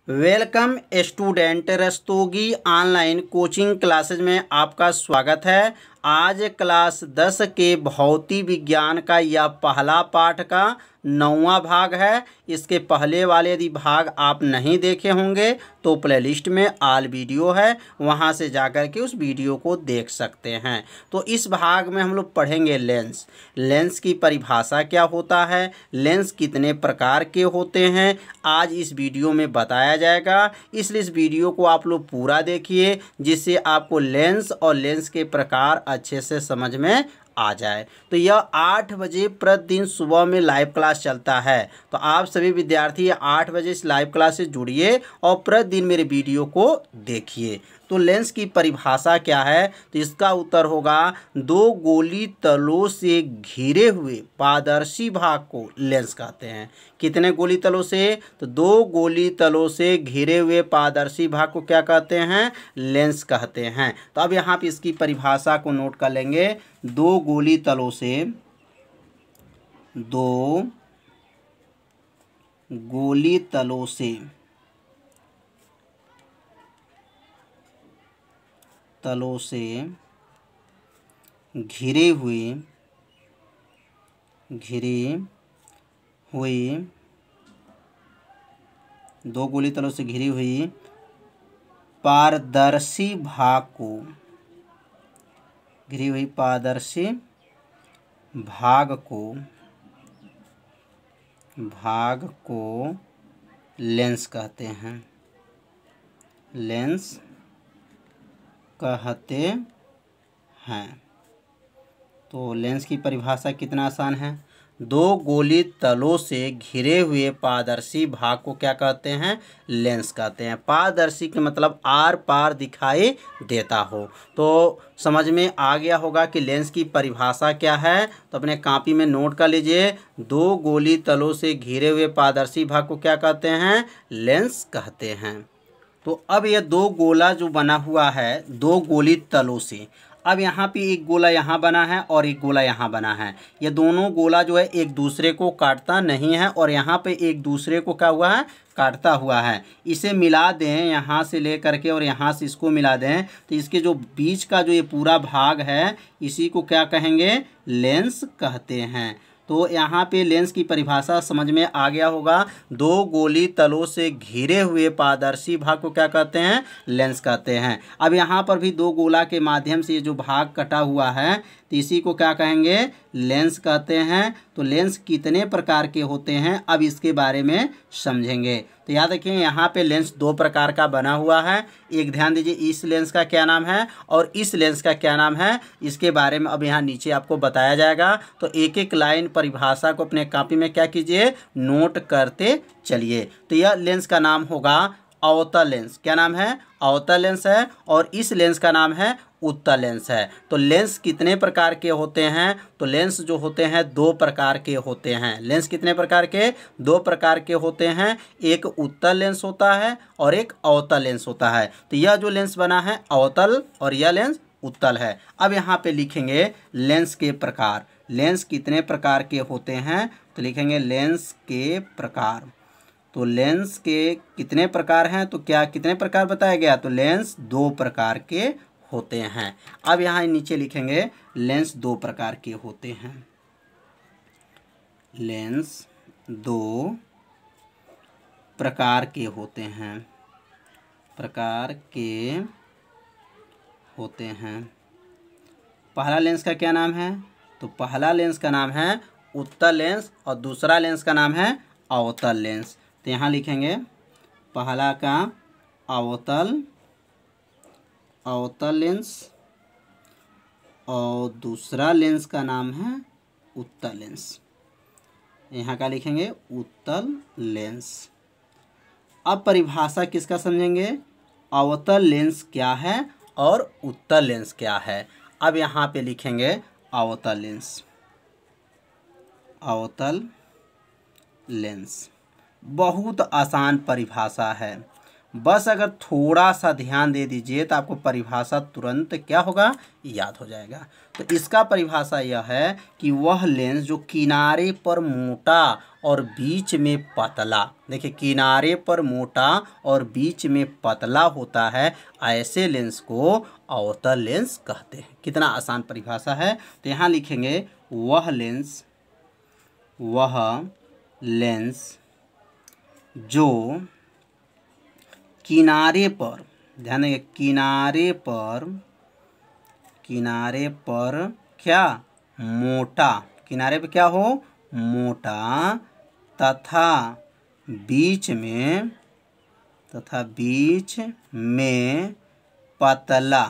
Welcome student, Rastogi online coaching classes में आपका स्वागत है। आज क्लास 10 के भौतिक विज्ञान का यह पहला पाठ का 9वां भाग है। इसके पहले वाले यदि भाग आप नहीं देखे होंगे तो प्लेलिस्ट में ऑल वीडियो है, वहां से जाकर के उस वीडियो को देख सकते हैं। तो इस भाग में हम लोग पढ़ेंगे लेंस। लेंस की परिभाषा क्या होता है, लेंस कितने प्रकार के होते हैं, आज इस वीडियो में बताया जाएगा। इसलिए इस वीडियो को आप लोग पूरा देखिए, जिससे आपको लेंस और लेंस के प्रकार अच्छे से समझ में आ जाए। तो यह 8 बजे प्रतिदिन सुबह में लाइव क्लास चलता है। तो आप सभी विद्यार्थी 8 बजे इस लाइव क्लास से जुड़िए और प्रतिदिन मेरे वीडियो को देखिए। तो लेंस की परिभाषा क्या है, तो इसका उत्तर होगा दो गोली तलों से घिरे हुए पारदर्शी भाग को लेंस कहते हैं। कितने गोली तलों से, तो दो गोली तलों से घिरे हुए पारदर्शी भाग को क्या कहते हैं, लेंस कहते हैं। तो अब यहाँ पे इसकी परिभाषा को नोट कर लेंगे। दो गोली तलों से, दो गोली तलों से घिरे हुए दो गोली तलों से घिरी हुई पारदर्शी भाग को लेंस कहते हैं। तो लेंस की परिभाषा कितना आसान है, दो गोली तलों से घिरे हुए पारदर्शी भाग को क्या कहते हैं, लेंस कहते हैं। पारदर्शी के मतलब आर पार दिखाई देता हो। तो समझ में आ गया होगा कि लेंस की परिभाषा क्या है। तो अपने कॉपी में नोट कर लीजिए, दो गोली तलों से घिरे हुए पारदर्शी भाग को क्या कहते हैं, लेंस कहते हैं। तो अब यह दो गोला जो बना हुआ है दो गोली तलों से, अब यहाँ पे एक गोला यहाँ बना है और एक गोला यहाँ बना है। ये दोनों गोला जो है एक दूसरे को काटता नहीं है और यहाँ पे एक दूसरे को क्या हुआ है, काटता हुआ है। इसे मिला दें, यहाँ से ले करके और यहाँ से इसको मिला दें, तो इसके जो बीच का जो ये पूरा भाग है इसी को क्या कहेंगे, लेंस कहते हैं। तो यहाँ पे लेंस की परिभाषा समझ में आ गया होगा। दो गोली तलों से घिरे हुए पारदर्शी भाग को क्या कहते हैं, लेंस कहते हैं। अब यहाँ पर भी दो गोला के माध्यम से ये जो भाग कटा हुआ है तो इसी को क्या कहेंगे, लेंस कहते हैं। तो लेंस कितने प्रकार के होते हैं, अब इसके बारे में समझेंगे। तो याद रखिए यहाँ पे लेंस दो प्रकार का बना हुआ है। एक ध्यान दीजिए, इस लेंस का क्या नाम है और इस लेंस का क्या नाम है, इसके बारे में अब यहाँ नीचे आपको बताया जाएगा। तो एक एक लाइन परिभाषा को अपने कॉपी में क्या कीजिए, नोट करते चलिए। तो यह लेंस का नाम होगा अवतल लेंस। क्या नाम है, अवतल लेंस है। और इस लेंस का नाम है उत्तल लेंस है। तो लेंस कितने प्रकार के होते हैं, तो लेंस जो होते हैं दो प्रकार के होते हैं। लेंस कितने प्रकार के, दो प्रकार के होते हैं। एक उत्तल लेंस होता है और एक अवतल लेंस होता है। तो यह जो लेंस बना है अवतल और यह लेंस उत्तल है। अब यहाँ पे लिखेंगे लेंस के प्रकार, लेंस कितने प्रकार के होते हैं, तो लिखेंगे लेंस के प्रकार। तो लेंस के कितने प्रकार हैं, तो क्या कितने प्रकार बताया गया, तो लेंस दो प्रकार के होते हैं। अब यहाँ नीचे लिखेंगे लेंस दो प्रकार के होते हैं। लेंस दो प्रकार के होते हैं। पहला लेंस का क्या नाम है, तो पहला लेंस का नाम है उत्तल लेंस और दूसरा लेंस का नाम है अवतल लेंस। तो यहाँ लिखेंगे पहला का अवतल लेंस और दूसरा लेंस का नाम है उत्तल लेंस। यहाँ का लिखेंगे उत्तल लेंस। अब परिभाषा किसका समझेंगे, अवतल लेंस क्या है और उत्तल लेंस क्या है। अब यहाँ पे लिखेंगे अवतल लेंस। बहुत आसान परिभाषा है, बस अगर थोड़ा सा ध्यान दे दीजिए तो आपको परिभाषा तुरंत क्या होगा, याद हो जाएगा। तो इसका परिभाषा यह है कि वह लेंस जो किनारे पर मोटा और बीच में पतला, देखिए किनारे पर मोटा और बीच में पतला होता है, ऐसे लेंस को अवतल लेंस कहते हैं। कितना आसान परिभाषा है। तो यहाँ लिखेंगे वह लेंस जो किनारे पर, ध्यान देंगे किनारे पर क्या, मोटा, किनारे पे क्या हो, मोटा, तथा बीच में पतला,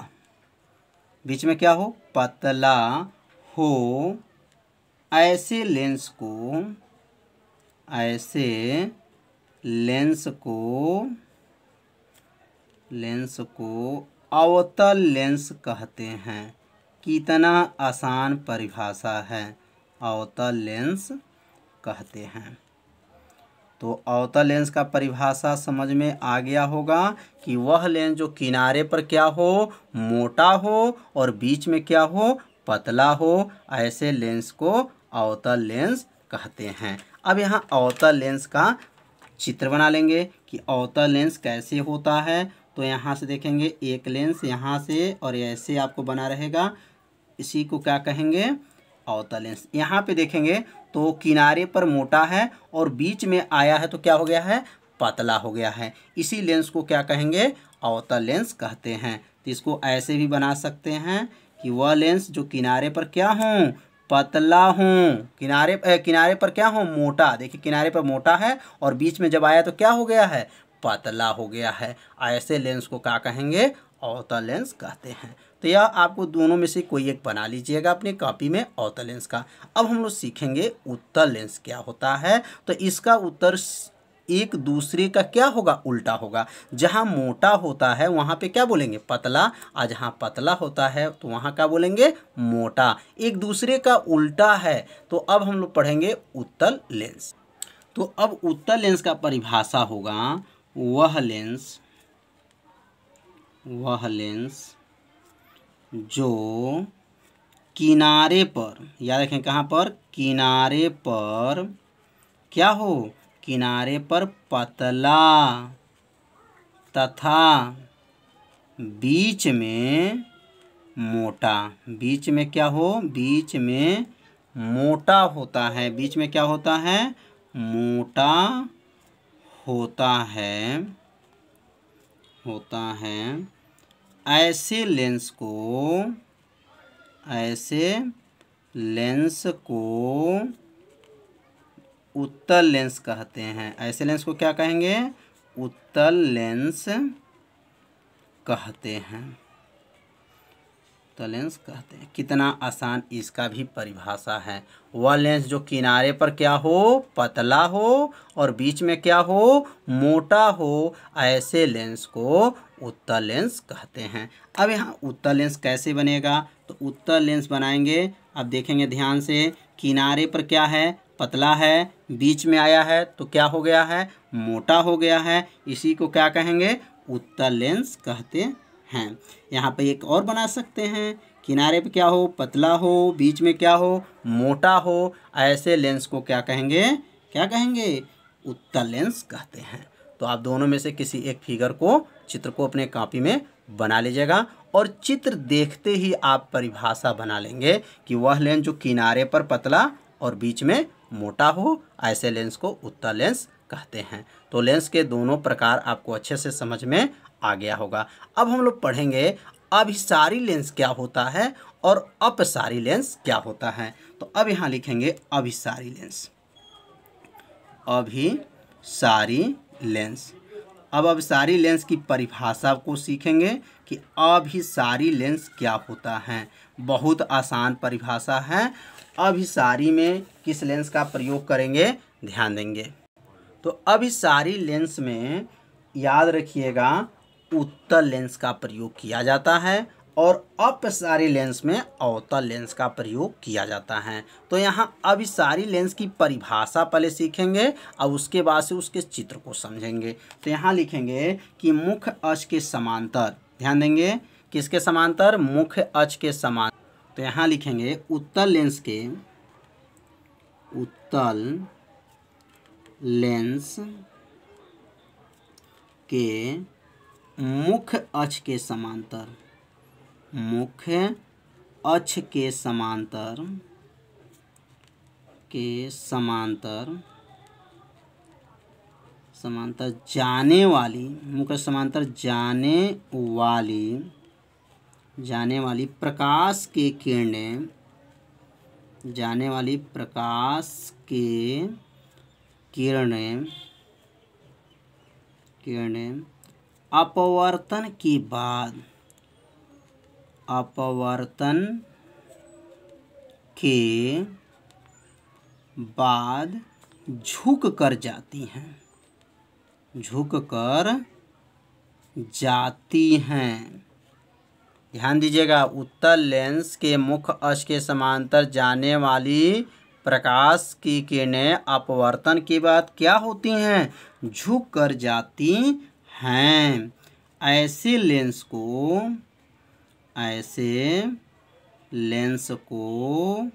बीच में क्या हो, पतला हो, ऐसे लेंस को अवतल लेंस कहते हैं। कितना आसान परिभाषा है, अवतल लेंस कहते हैं। तो अवतल लेंस का परिभाषा समझ में आ गया होगा कि वह लेंस जो किनारे पर क्या हो, मोटा हो और बीच में क्या हो, पतला हो, ऐसे लेंस को अवतल लेंस कहते हैं। अब यहाँ अवतल लेंस का चित्र बना लेंगे कि अवतल लेंस कैसे होता है। तो यहाँ से देखेंगे एक लेंस यहाँ से और ऐसे आपको बना रहेगा, इसी को क्या कहेंगे, अवतल लेंस। यहाँ पे देखेंगे तो किनारे पर मोटा है और बीच में आया है तो क्या हो गया है, पतला हो गया है, इसी लेंस को क्या कहेंगे, अवतल लेंस कहते हैं। तो इसको ऐसे भी बना सकते हैं कि वह लेंस जो किनारे पर क्या हो, पतला हूँ, किनारे पर क्या हो, मोटा, देखिए किनारे पर मोटा है और बीच में जब आया तो क्या हो गया है, पतला हो गया है, ऐसे लेंस को क्या कहेंगे, अवतल लेंस कहते हैं। तो यह आपको दोनों में से कोई एक बना लीजिएगा अपनी कॉपी में अवतल लेंस का। अब हम लोग सीखेंगे उत्तल लेंस क्या होता है। तो इसका उत्तर एक दूसरे का क्या होगा, उल्टा होगा। जहाँ मोटा होता है वहाँ पे क्या बोलेंगे, पतला, और जहाँ पतला होता है तो वहाँ क्या बोलेंगे, मोटा, एक दूसरे का उल्टा है। तो अब हम लोग पढ़ेंगे उत्तल लेंस। तो अब उत्तल लेंस का परिभाषा होगा वह लेंस जो किनारे पर, याद रखें कहाँ पर, किनारे पर क्या हो, किनारे पर पतला तथा बीच में मोटा, बीच में क्या हो, बीच में मोटा होता है, बीच में क्या होता है, मोटा होता है, ऐसे लेंस को उत्तल लेंस कहते हैं। ऐसे लेंस को क्या कहेंगे, उत्तल लेंस कहते हैं, उत्तल लेंस कहते हैं। कितना आसान इसका भी परिभाषा है। वह लेंस जो किनारे पर क्या हो, पतला हो और बीच में क्या हो, मोटा हो, ऐसे लेंस को उत्तल लेंस कहते हैं। अब यहाँ उत्तल लेंस कैसे बनेगा, तो उत्तल लेंस बनाएंगे। अब देखेंगे ध्यान से, किनारे पर क्या है, पतला है, बीच में आया है तो क्या हो गया है, मोटा हो गया है, इसी को क्या कहेंगे, उत्तल लेंस कहते हैं। यहाँ पे एक और बना सकते हैं, किनारे पे क्या हो, पतला हो, बीच में क्या हो, मोटा हो, ऐसे लेंस को क्या कहेंगे, उत्तल लेंस कहते हैं। तो आप दोनों में से किसी एक चित्र को अपने कॉपी में बना लीजिएगा और चित्र देखते ही आप परिभाषा बना लेंगे कि वह लेंस जो किनारे पर पतला और बीच में मोटा हो, ऐसे लेंस को उत्तल लेंस कहते हैं। तो लेंस के दोनों प्रकार आपको अच्छे से समझ में आ गया होगा। अब हम लोग पढ़ेंगे अभिसारी लेंस क्या होता है और अपसारी लेंस क्या होता है। तो अब यहाँ लिखेंगे अभिसारी लेंस, अभिसारी लेंस। अब अभिसारी लेंस की परिभाषा को सीखेंगे कि अभिसारी लेंस क्या होता है। बहुत आसान परिभाषा है। अभिसारी में किस लेंस का प्रयोग करेंगे, ध्यान देंगे। तो अभिसारी लेंस में याद रखिएगा उत्तल लेंस का प्रयोग किया जाता है और अपसारी लेंस में अवतल लेंस का प्रयोग किया जाता है। तो यहाँ अभिसारी लेंस की परिभाषा पहले सीखेंगे और उसके बाद से उसके चित्र को समझेंगे। तो यहाँ लिखेंगे कि मुख्य अक्ष के समांतर, ध्यान देंगे किसके समांतर, मुख्य अक्ष के समांतर। तो यहाँ लिखेंगे उत्तल लेंस के मुख्य अक्ष के समांतर, मुख्य अक्ष के समांतर जाने वाली, मुख्य समांतर जाने वाली प्रकाश की किरणें, जाने वाली प्रकाश की किरणें अपवर्तन के बाद झुक कर जाती हैं। ध्यान दीजिएगा, उत्तल लेंस के मुख्य अक्ष के समांतर जाने वाली प्रकाश की किरणें अपवर्तन के बाद क्या होती हैं, झुक कर जाती हैं। ऐसे लेंस को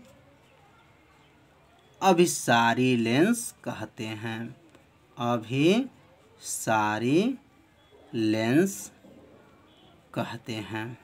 अभिसारी लेंस कहते हैं। अभिसारी लेंस कहते हैं।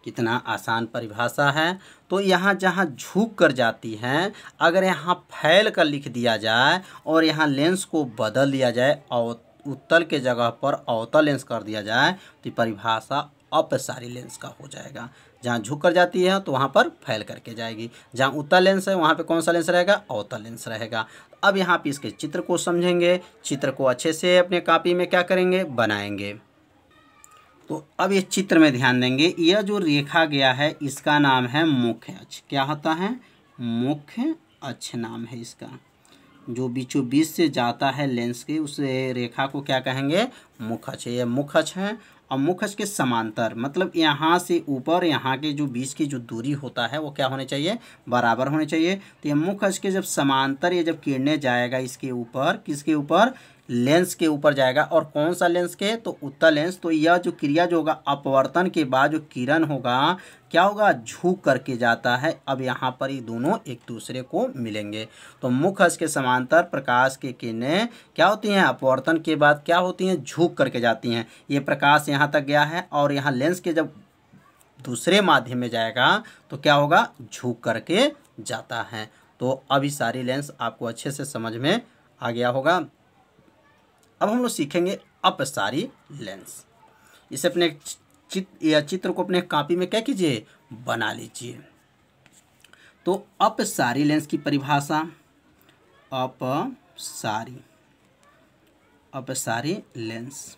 कितना आसान परिभाषा है। तो यहाँ जहाँ झुक कर जाती हैं, अगर यहाँ फैल कर लिख दिया जाए और यहाँ लेंस को बदल दिया जाए और उत्तल के जगह पर अवतल लेंस कर दिया जाए तो परिभाषा अपसारी लेंस का हो जाएगा। जहाँ झुक कर जाती है तो वहाँ पर फैल करके जाएगी, जहाँ उत्तल लेंस है वहाँ पे कौन सा लेंस रहेगा, अवतल लेंस रहेगा। अब यहाँ पे इसके चित्र को समझेंगे, चित्र को अच्छे से अपने कॉपी में क्या करेंगे, बनाएंगे। तो अब इस चित्र में ध्यान देंगे, यह जो रेखा गया है इसका नाम है मुख्य अक्ष। क्या होता है, मुख्य अक्ष नाम है इसका। जो बीचों बीच से जाता है लेंस के, उस रेखा को क्या कहेंगे, मुख्य अक्ष। यह मुख्य अक्ष है। और मुख्य अक्ष के समांतर मतलब यहाँ से ऊपर, यहाँ के जो बीच की जो दूरी होता है वो क्या होने चाहिए, बराबर होने चाहिए। तो ये मुख्य अक्ष के जब समांतर ये जब किरणें जाएगा इसके ऊपर, किसके ऊपर, लेंस के ऊपर जाएगा। और कौन सा लेंस के, तो उत्तल लेंस। तो यह जो क्रिया जो होगा अपवर्तन के बाद जो किरण होगा क्या होगा, झुक करके जाता है। अब यहाँ पर ये दोनों एक दूसरे को मिलेंगे। तो मुख्य अक्ष के समांतर प्रकाश की किरणें क्या होती हैं, अपवर्तन के बाद क्या होती हैं, झुक करके जाती हैं। ये प्रकाश यहाँ तक गया है और यहाँ लेंस के जब दूसरे माध्यम में जाएगा तो क्या होगा, झुक करके जाता है। तो अभी सारी लेंस आपको अच्छे से समझ में आ गया होगा। अब हम लोग सीखेंगे अपसारी लेंस। इसे अपने चित्र को अपने कॉपी में क्या कीजिए, बना लीजिए। तो अपसारी लेंस की परिभाषा, अपसारी लेंस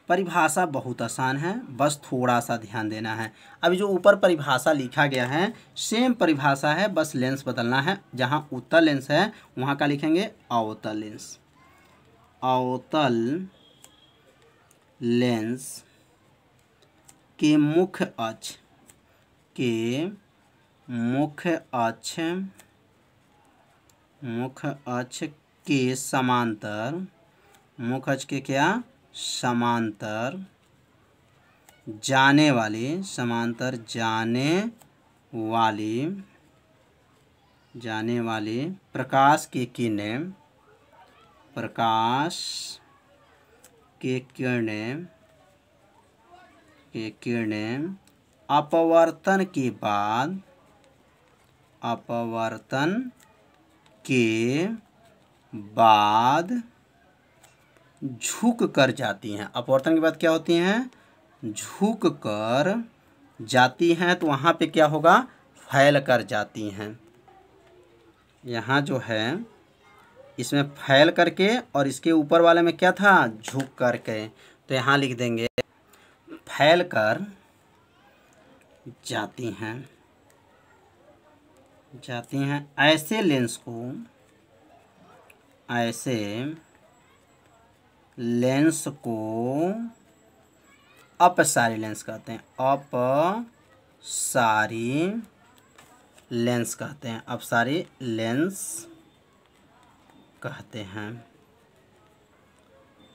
परिभाषा बहुत आसान है, बस थोड़ा सा ध्यान देना है। अभी जो ऊपर परिभाषा लिखा गया है सेम परिभाषा है, बस लेंस बदलना है। जहाँ उत्तल लेंस है वहाँ का लिखेंगे अवतल लेंस। अवतल लेंस के मुख्य अक्ष के समांतर, मुख्य अक्ष के क्या, समांतर जाने वाली प्रकाश की किरणें अपवर्तन के बाद झुक कर जाती हैं। अपवर्तन के बाद क्या होती हैं, झुक कर जाती हैं। तो वहाँ पे क्या होगा, फैल कर जाती हैं। यहाँ जो है इसमें फैल करके और इसके ऊपर वाले में क्या था, झुक करके। तो यहाँ लिख देंगे फैल कर जाती हैं। ऐसे लेंस को अपसारी लेंस कहते हैं। अपसारी लेंस कहते हैं, अपसारी लेंस कहते हैं।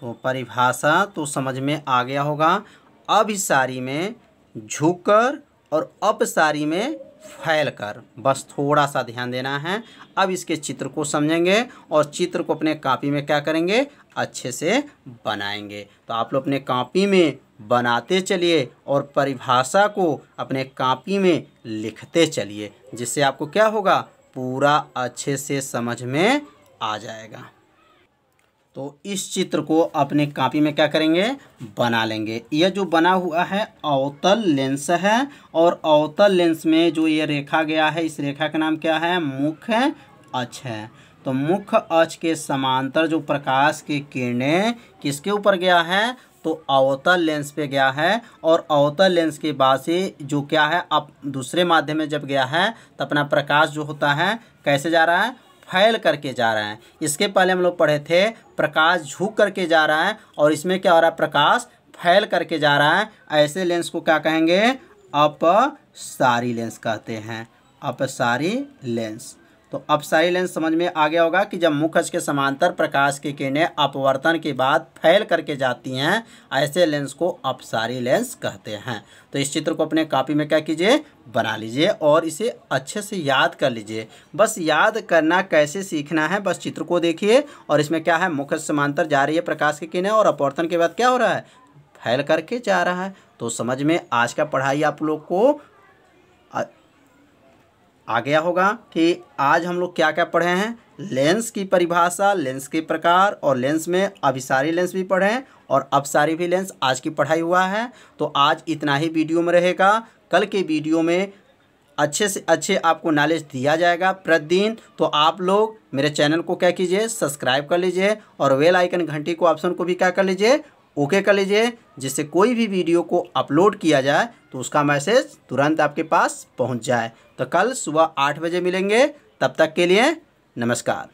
तो परिभाषा तो समझ में आ गया होगा। अभिसारी में झुककर और अपसारी में फैलकर, बस थोड़ा सा ध्यान देना है। अब इसके चित्र को समझेंगे और चित्र को अपने कॉपी में क्या करेंगे, अच्छे से बनाएंगे। तो आप लोग अपने कॉपी में बनाते चलिए और परिभाषा को अपने कॉपी में लिखते चलिए, जिससे आपको क्या होगा, पूरा अच्छे से समझ में आ जाएगा। तो इस चित्र को अपने कॉपी में क्या करेंगे, बना लेंगे। यह जो बना हुआ है अवतल लेंस है, और अवतल लेंस में जो ये रेखा गया है, इस रेखा का नाम क्या है, मुख्य अक्ष है। तो मुख्य अक्ष के समांतर जो प्रकाश की किरणें किसके ऊपर गया है, तो अवतल लेंस पे गया है। और अवतल लेंस के बाद से जो क्या है, अब दूसरे माध्यम में जब गया है तो अपना प्रकाश जो होता है कैसे जा रहा है, फैल करके जा रहा है। इसके पहले हम लोग पढ़े थे प्रकाश झुक करके जा रहा है, और इसमें क्या हो रहा है, प्रकाश फैल करके जा रहा है। ऐसे लेंस को क्या कहेंगे, अपसारी लेंस कहते हैं, अपसारी लेंस। तो अपसारी लेंस समझ में आ गया होगा कि जब मुख्य अक्ष के समांतर प्रकाश की किरणें अपवर्तन के बाद फैल करके जाती हैं, ऐसे लेंस को अपसारी लेंस कहते हैं। तो इस चित्र को अपने कॉपी में क्या कीजिए, बना लीजिए और इसे अच्छे से याद कर लीजिए। बस याद करना कैसे सीखना है, बस चित्र को देखिए और इसमें क्या है, मुख्य अक्ष समांतर जा रही है प्रकाश की किरणें और अपवर्तन के बाद क्या हो रहा है, फैल करके जा रहा है। तो समझ में आज का पढ़ाई आप लोग को आ गया होगा कि आज हम लोग क्या क्या पढ़े हैं, लेंस की परिभाषा, लेंस के प्रकार, और लेंस में अभिसारी लेंस भी पढ़े और अपसारी भी लेंस आज की पढ़ाई हुआ है। तो आज इतना ही वीडियो में रहेगा। कल के वीडियो में अच्छे से अच्छे आपको नॉलेज दिया जाएगा प्रतिदिन। तो आप लोग मेरे चैनल को क्या कीजिए, सब्सक्राइब कर लीजिए और बेल आइकन घंटी को ऑप्शन को भी क्या कर लीजिए, ओके कर लीजिए, जिससे कोई भी वीडियो को अपलोड किया जाए तो उसका मैसेज तुरंत आपके पास पहुंच जाए। तो कल सुबह 8 बजे मिलेंगे, तब तक के लिए नमस्कार।